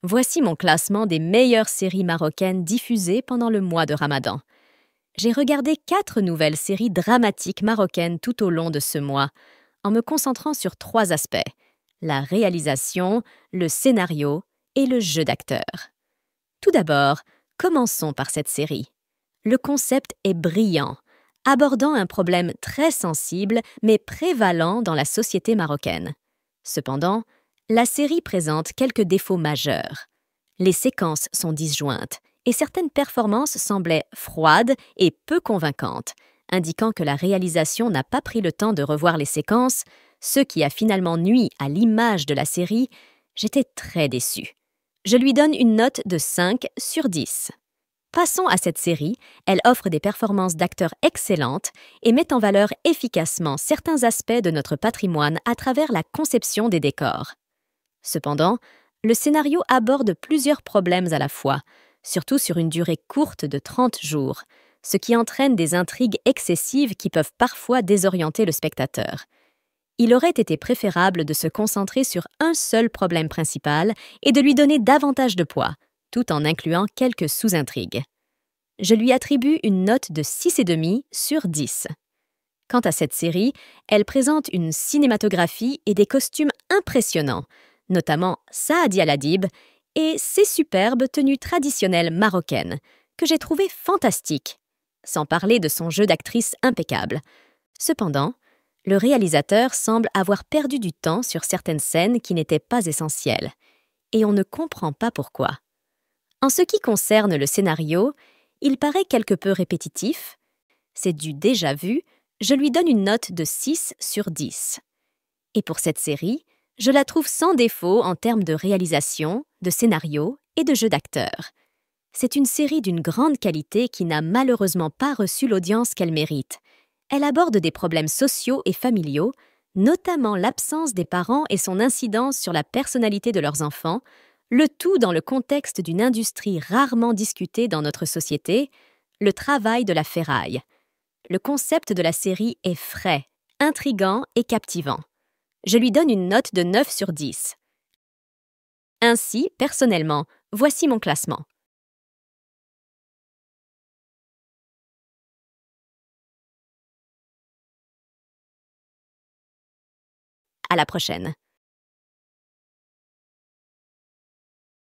Voici mon classement des meilleures séries marocaines diffusées pendant le mois de Ramadan. J'ai regardé 4 nouvelles séries dramatiques marocaines tout au long de ce mois, en me concentrant sur 3 aspects: la réalisation, le scénario et le jeu d'acteur. Tout d'abord, commençons par cette série. Le concept est brillant, abordant un problème très sensible mais prévalent dans la société marocaine. Cependant, la série présente quelques défauts majeurs. Les séquences sont disjointes et certaines performances semblaient froides et peu convaincantes, indiquant que la réalisation n'a pas pris le temps de revoir les séquences, ce qui a finalement nui à l'image de la série. J'étais très déçue. Je lui donne une note de 5 sur 10. Passons à cette série, elle offre des performances d'acteurs excellentes et met en valeur efficacement certains aspects de notre patrimoine à travers la conception des décors. Cependant, le scénario aborde plusieurs problèmes à la fois, surtout sur une durée courte de 30 jours, ce qui entraîne des intrigues excessives qui peuvent parfois désorienter le spectateur. Il aurait été préférable de se concentrer sur un seul problème principal et de lui donner davantage de poids, tout en incluant quelques sous-intrigues. Je lui attribue une note de 6,5 sur 10. Quant à cette série, elle présente une cinématographie et des costumes impressionnants, notamment Saadi Al-Adib et ses superbes tenues traditionnelles marocaines, que j'ai trouvées fantastiques, sans parler de son jeu d'actrice impeccable. Cependant, le réalisateur semble avoir perdu du temps sur certaines scènes qui n'étaient pas essentielles, et on ne comprend pas pourquoi. En ce qui concerne le scénario, il paraît quelque peu répétitif. C'est du déjà vu, je lui donne une note de 6 sur 10. Et pour cette série, je la trouve sans défaut en termes de réalisation, de scénario et de jeu d'acteur. C'est une série d'une grande qualité qui n'a malheureusement pas reçu l'audience qu'elle mérite. Elle aborde des problèmes sociaux et familiaux, notamment l'absence des parents et son incidence sur la personnalité de leurs enfants, le tout dans le contexte d'une industrie rarement discutée dans notre société, le travail de la ferraille. Le concept de la série est frais, intrigant et captivant. Je lui donne une note de 9 sur 10. Ainsi, personnellement, voici mon classement. À la prochaine.